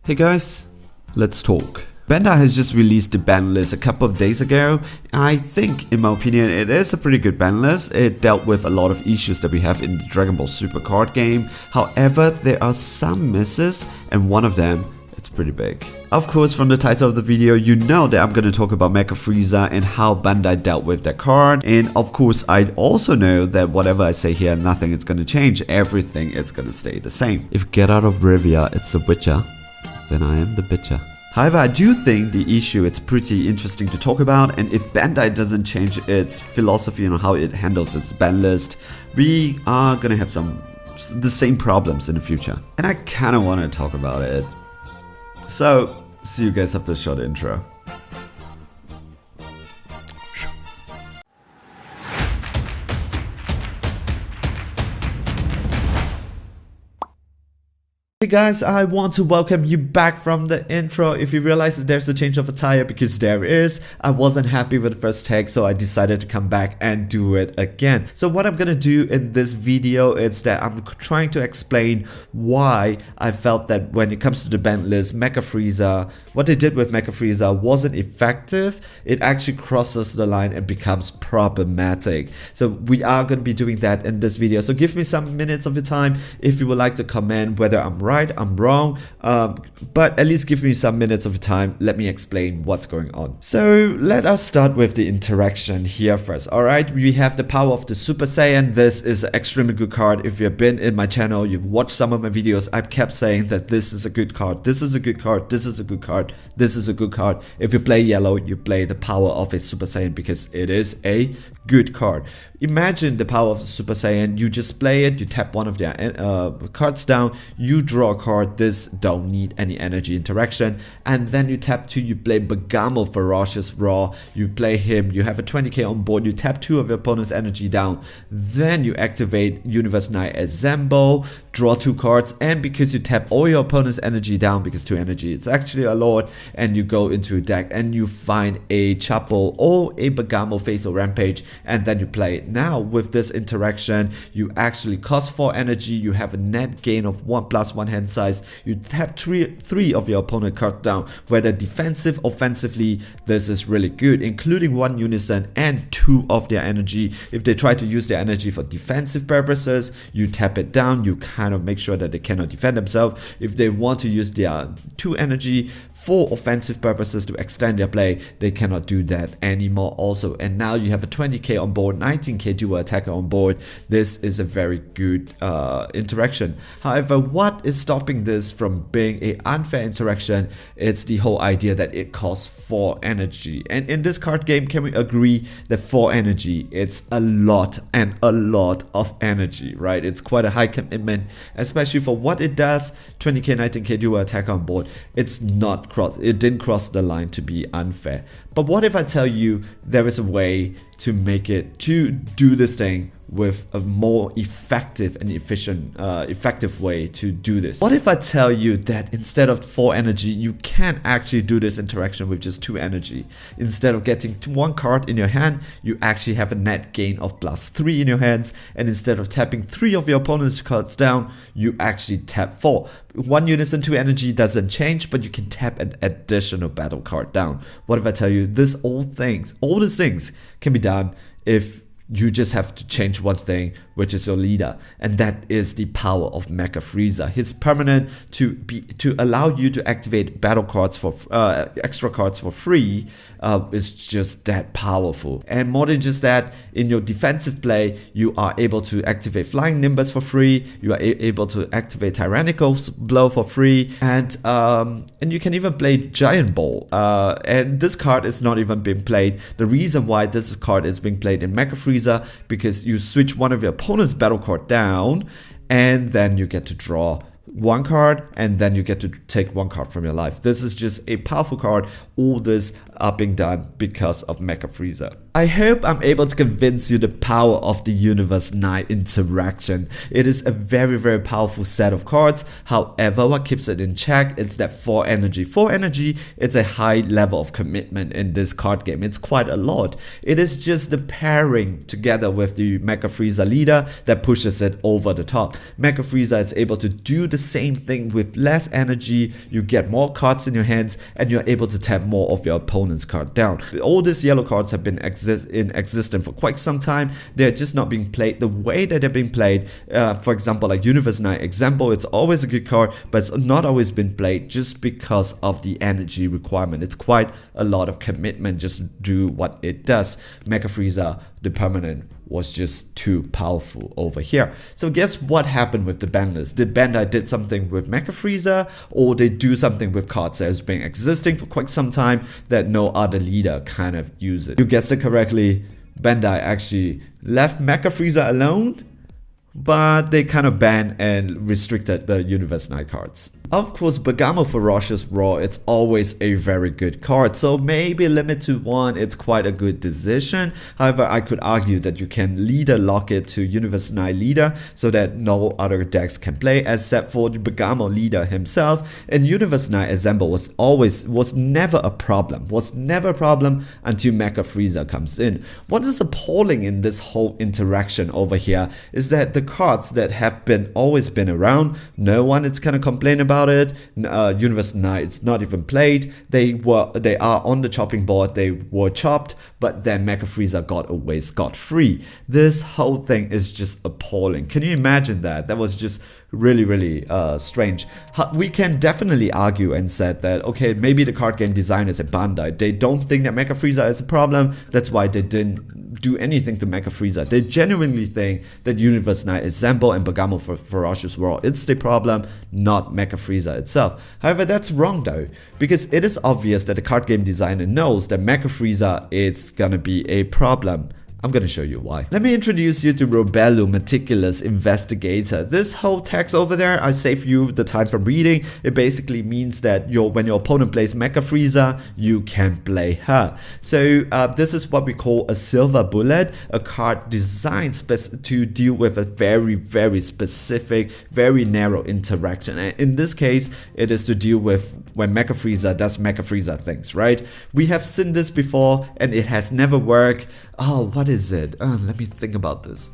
Hey guys, let's talk. Bandai has just released the ban list a couple of days ago. I think, in my opinion, it is a pretty good ban list. It dealt with a lot of issues that we have in the Dragon Ball Super card game. However, there are some misses, and one of them, it's pretty big. Of course, from the title of the video, you know that I'm going to talk about Mecha Frieza and how Bandai dealt with that card. And of course, I also know that whatever I say here, nothing is going to change. Everything is going to stay the same. If Get Out of Rivia, it's the Witcher, then I am the bitcher. However, I do think the issue it's pretty interesting to talk about, and if Bandai doesn't change its philosophy on how it handles its ban list, we are gonna have the same problems in the future. And I kinda wanna talk about it. So, see you guys after the short intro. Hey guys, I want to welcome you back from the intro. If you realize that there's a change of attire, because there is, I wasn't happy with the first tag, so I decided to come back and do it again. So what I'm gonna do in this video is that I'm trying to explain why I felt that when it comes to the ban list, Mecha Frieza, what they did with Mecha Frieza wasn't effective. It actually crosses the line and becomes problematic. So we are gonna be doing that in this video. So give me some minutes of your time if you would like to comment whether I'm right, I'm wrong, but at least give me some minutes of your time. Let me explain what's going on. So let us start with the interaction here first. Alright, we have the power of the Super Saiyan. This is an extremely good card. If you've been in my channel, you've watched some of my videos, I've kept saying that this is a good card, this is a good card, this is a good card, this is a good card. If you play yellow, you play the power of a Super Saiyan because it is a good card. Imagine the power of the Super Saiyan. You just play it, you tap one of their cards down, you draw a card. This don't need any energy interaction, and then you tap 2, you play Bergamo Ferocious Raw, you play him, you have a 20k on board, you tap 2 of your opponent's energy down, then you activate Universe Knight as Zambo, draw 2 cards, and because you tap all your opponent's energy down, because 2 energy, it's actually a Lord, and you go into a deck and you find a Chapo or a Bergamo Fatal Rampage, and then you play it. Now with this interaction, you actually cost 4 energy, you have a net gain of 1+1 hand size, you tap 3 of your opponent cards down, whether defensive, offensively, this is really good, including 1 unison and 2 of their energy. If they try to use their energy for defensive purposes, you tap it down, you kind of make sure that they cannot defend themselves. If they want to use their 2 energy for offensive purposes to extend their play, they cannot do that anymore also. And now you have a 20k on board, 19k dual attacker on board. This is a very good interaction. However, what is stopping this from being an unfair interaction? It's the whole idea that it costs 4 energy. And in this card game, can we agree that 4 energy, it's a lot and a lot of energy, right? It's quite a high commitment, especially for what it does. 20k, 19k dual attacker on board. It didn't cross the line to be unfair. But what if I tell you there is a way to make it, to do this thing with a more effective and effective way to do this? What if I tell you that instead of 4 energy, you can actually do this interaction with just 2 energy? Instead of getting 1 card in your hand, you actually have a net gain of +3 in your hands, and instead of tapping 3 of your opponent's cards down, you actually tap 4. 1 unison 2 energy doesn't change, but you can tap an additional battle card down. What if I tell you all these things can be done if you just have to change one thing, which is your leader, and that is the power of Mecha Frieza. His permanent to allow you to activate battle cards for extra cards for free is just that powerful. And more than just that, in your defensive play, you are able to activate Flying Nimbus for free. You are able to activate Tyrannical Blow for free, and you can even play Giant Ball. And this card is not even being played. The reason why this card is being played in Mecha Frieza, because you switch one of your opponent's battle card down, and then you get to draw 1 card, and then you get to take 1 card from your life. This is just a powerful card. All this are being done because of Mecha Frieza. I hope I'm able to convince you the power of the Universe Knight interaction. It is a very, very powerful set of cards. However, what keeps it in check is that 4 energy. 4 energy, it's a high level of commitment in this card game. It's quite a lot. It is just the pairing together with the Mecha Frieza leader that pushes it over the top. Mecha Frieza is able to do the the same thing with less energy, you get more cards in your hands, and you're able to tap more of your opponent's card down. All these yellow cards have been in existence for quite some time. They're just not being played the way that they're being played. For example, like Universe Knight example, it's always a good card, but it's not always been played just because of the energy requirement. It's quite a lot of commitment just to do what it does. Mecha Frieza, the permanent, was just too powerful over here. So guess what happened with the ban list? Did Bandai did something with Mecha Frieza, or they do something with cards that has been existing for quite some time that no other leader kind of uses? You guessed it correctly. Bandai actually left Mecha Frieza alone, but they kind of banned and restricted the Universe Knight cards. Of course, Bergamo Ferocious Roar, it's always a very good card, so maybe limit to 1, it's quite a good decision. However, I could argue that you can leader lock it to Universe Knight leader so that no other decks can play except for the Bergamo leader himself. And Universe Knight Assemble was never a problem, until Mecha Frieza comes in. What is appalling in this whole interaction over here is that the cards that have always been around, no one is gonna complain about it. Universe Knight, it's not even played. They are on the chopping board, they were chopped, but then Mecha Frieza got away scot-free. This whole thing is just appalling. Can you imagine that? That was just really strange. We can definitely argue and said that, okay, maybe the card game designers at Bandai, they don't think that Mecha Frieza is a problem, that's why they didn't do anything to Mecha Frieza. They genuinely think that Universe Knight Assemble and Bergamo Ferocious Roar, it's the problem, not Mecha Frieza itself. However, that's wrong though, because it is obvious that the card game designer knows that Mecha Frieza is gonna be a problem. I'm gonna show you why. Let me introduce you to Roblox Meticulous Investigator. This whole text over there, I save you the time from reading. It basically means that when your opponent plays Mecha Frieza, you can play her. So this is what we call a silver bullet, a card designed to deal with a very specific, very narrow interaction. And in this case, it is to deal with when Mecha Frieza does Mecha Frieza things, right? We have seen this before and it has never worked. Oh, what is it? Let me think about this.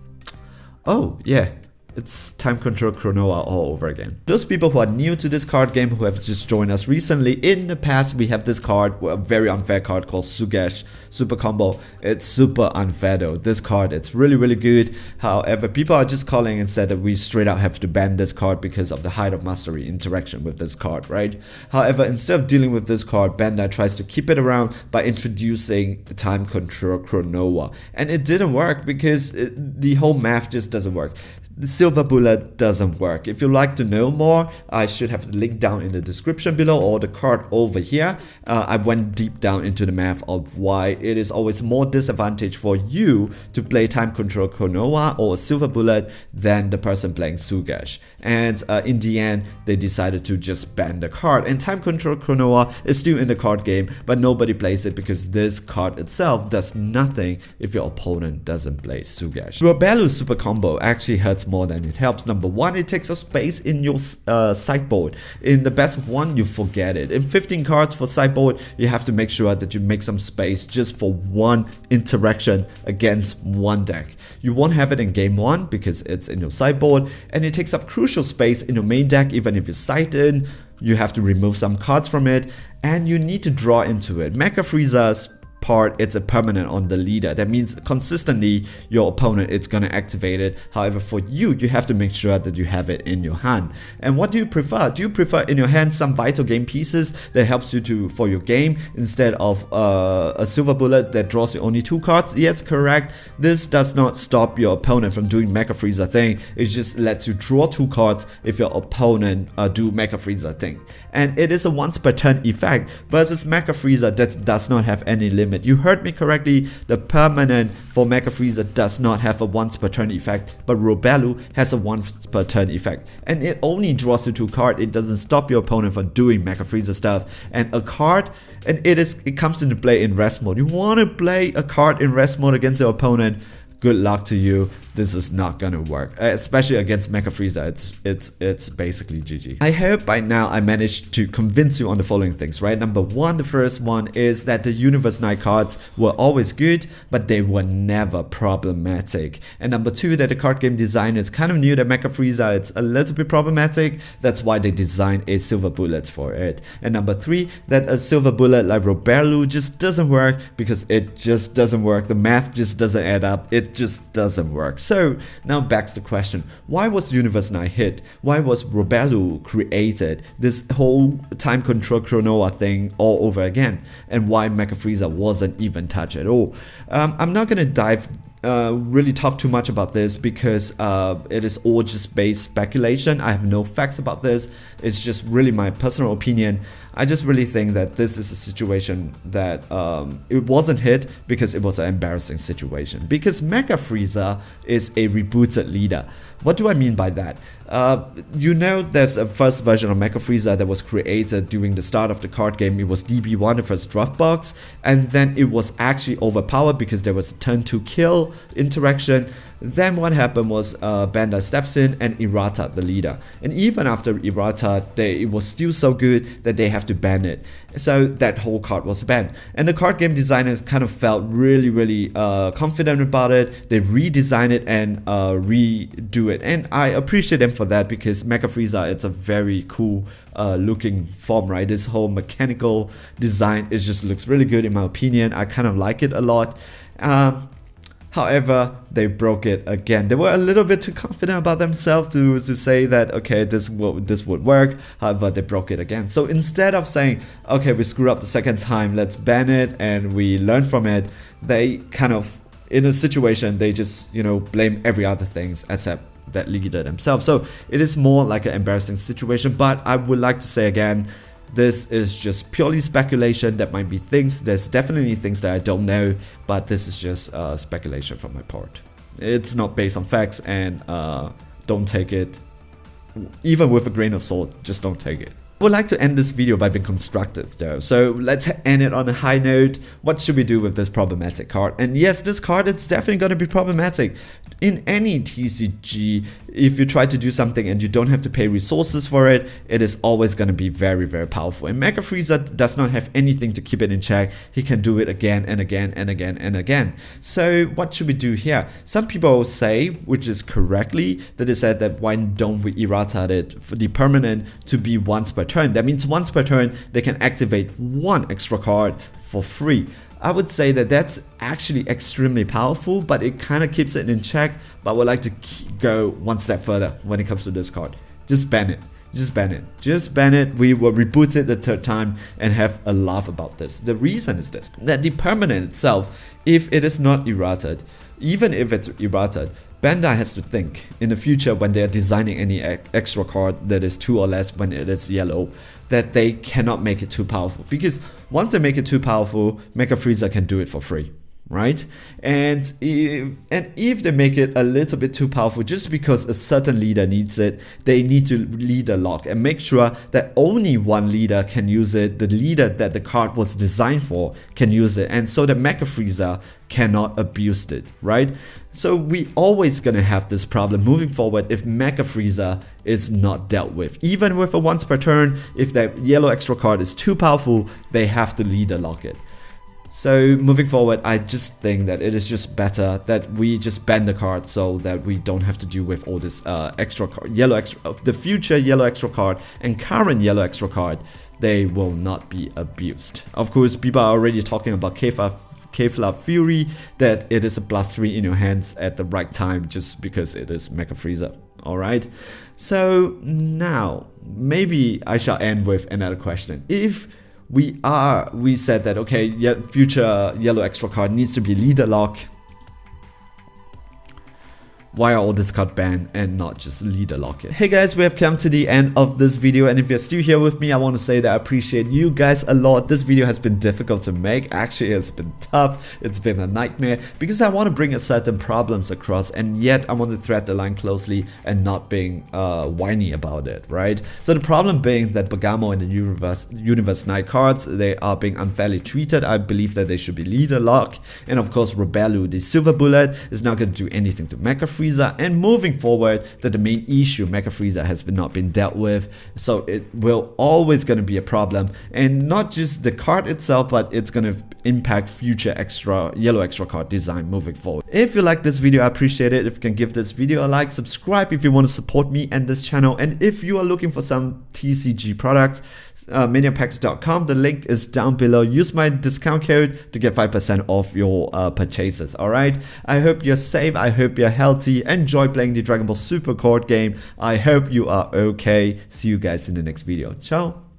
Oh, yeah. It's Time Control Chronoa all over again. Those people who are new to this card game, who have just joined us recently, in the past we have this card, a very unfair card called Sugesh Super Combo. It's super unfair though. This card, it's really good. However, people are just calling and said that we straight out have to ban this card because of the Height of Mastery interaction with this card, right? However, instead of dealing with this card, Bandai tries to keep it around by introducing the Time Control Chronoa. And it didn't work because the whole math just doesn't work. The silver bullet doesn't work. If you'd like to know more, I should have the link down in the description below or the card over here. I went deep down into the math of why it is always more disadvantage for you to play Time Control Konoha or silver bullet than the person playing Sugesh. And in the end, they decided to just ban the card. And Time Control Konoha is still in the card game, but nobody plays it because this card itself does nothing if your opponent doesn't play Sugesh. Robelu Super Combo actually hurts more than it helps. Number one, it takes up space in your sideboard. In the best of one, you forget it. In 15 cards for sideboard, you have to make sure that you make some space just for one interaction against one deck. You won't have it in game one because it's in your sideboard, and it takes up crucial space in your main deck. Even if you side in, you have to remove some cards from it, and you need to draw into it. Mecha Frieza's part, it's a permanent on the leader. That means consistently your opponent is gonna activate it. However, for you, you have to make sure that you have it in your hand. And what do you prefer? Do you prefer in your hand some vital game pieces that helps you for your game instead of a silver bullet that draws you only 2 cards? Yes, correct. This does not stop your opponent from doing Mecha Frieza thing. It just lets you draw 2 cards if your opponent do Mecha Frieza thing. And it is a once per turn effect versus Mecha Frieza that does not have any limit. You heard me correctly, the permanent for Mecha Frieza does not have a once per turn effect, but Robelu has a once per turn effect. And it only draws you 2 cards, it doesn't stop your opponent from doing Mecha Frieza stuff. And a card, and it comes into play in rest mode. You want to play a card in rest mode against your opponent, good luck to you. This is not gonna work, especially against Mecha Frieza. It's basically GG. I hope by now I managed to convince you on the following things, right? Number one, the first one is that the Universe Night cards were always good, but they were never problematic. And number two, that the card game designers kind of knew that Mecha Frieza it's a little bit problematic. That's why they designed a silver bullet for it. And number three, that a silver bullet like Roblox just doesn't work because it just doesn't work. The math just doesn't add up. It just doesn't work. So now backs the question, why was Universe Night hit? Why was Roblox created? This whole time control Chronoa thing all over again, and why Mecha Frieza wasn't even touched at all. I'm not gonna really talk too much about this because it is all just base speculation. I have no facts about this. It's just really my personal opinion. I just really think that this is a situation that it wasn't hit because it was an embarrassing situation. Because Mecha Frieza is a rebooted leader. What do I mean by that? You know, there's a first version of Mecha Frieza that was created during the start of the card game. It was DB1, the first draft box, and then it was actually overpowered because there was a turn to kill interaction. Then what happened was Bandai steps in and errata the leader. And even after errata, it was still so good that they have to ban it. So that whole card was banned. And the card game designers kind of felt really confident about it. They redesigned it and redo it. And I appreciate them for that because Mecha Frieza, it's a very cool looking form, right? This whole mechanical design, it just looks really good in my opinion. I kind of like it a lot. However, they broke it again. They were a little bit too confident about themselves to say that, okay, this would work. However, they broke it again. So instead of saying, okay, we screwed up the second time, let's ban it and we learn from it, they kind of, in a situation, they just, you know, blame every other things except that leader themselves. So it is more like an embarrassing situation. But I would like to say again, this is just purely speculation. That might be things, there's definitely things that I don't know, but this is just speculation from my part. It's not based on facts, and don't take it, even with a grain of salt, just don't take it. I would like to end this video by being constructive though, so let's end it on a high note. What should we do with this problematic card? And yes, this card is definitely going to be problematic. In any TCG, if you try to do something and you don't have to pay resources for it, it is always going to be very powerful. And Mecha Frieza does not have anything to keep it in check. He can do it again and again and again and again. So what should we do here? Some people say, which is correctly, that they said that why don't we errata it for the permanent to be once per turn. That means once per turn, they can activate one extra card for free. I would say that that's actually extremely powerful, but it kind of keeps it in check. But I would like to go one step further when it comes to this card. Just ban it. Just ban it. Just ban it. We will reboot it the third time and have a laugh about this. The reason is this, that the permanent itself, if it is not errated, even if it's errated, Bandai has to think in the future when they are designing any extra card that is 2 or less when it is yellow, that they cannot make it too powerful. Because once they make it too powerful, Mecha Frieza can do it for free, right? And if they make it a little bit too powerful just because a certain leader needs it, they need to leader lock and make sure that only one leader can use it. The leader that the card was designed for can use it, and so the Mecha Frieza cannot abuse it, right? So we always gonna have this problem moving forward if Mecha Frieza is not dealt with. Even with a once per turn, if that yellow extra card is too powerful, they have to leader lock it. So moving forward, I just think that it is just better that we just ban the card so that we don't have to deal with all this extra card, the future yellow extra card and current yellow extra card. They will not be abused. Of course, people are already talking about Kefla Fury, that it is a +3 in your hands at the right time just because it is Mecha Frieza. Alright, so now maybe I shall end with another question. If we said that okay, future yellow extra card needs to be leader lock, why are all this card banned and not just leader lock it? Hey guys, we have come to the end of this video, and if you're still here with me, I want to say that I appreciate you guys a lot. This video has been difficult to make. Actually, it's been tough. It's been a nightmare because I want to bring a certain problems across, and yet I want to thread the line closely and not being whiny about it, right? So the problem being that Bergamo and the Universe Nightcards, they are being unfairly treated. I believe that they should be leader lock, and of course Robelu, the Silver Bullet, is not going to do anything to Mecha Frieza, and moving forward that the main issue Mecha Frieza has not been dealt with, so it will always going to be a problem, and not just the card itself, but it's going to impact future yellow extra card design moving forward. If you like this video, I appreciate it if you can give this video a like, subscribe if you want to support me and this channel, and if you are looking for some TCG products, maniapacks.com, the link is down below. Use my discount code to get 5% off your purchases. Alright, I hope you're safe, I hope you're healthy, enjoy playing the Dragon Ball Super card game. I hope you are okay. See you guys in the next video. Ciao.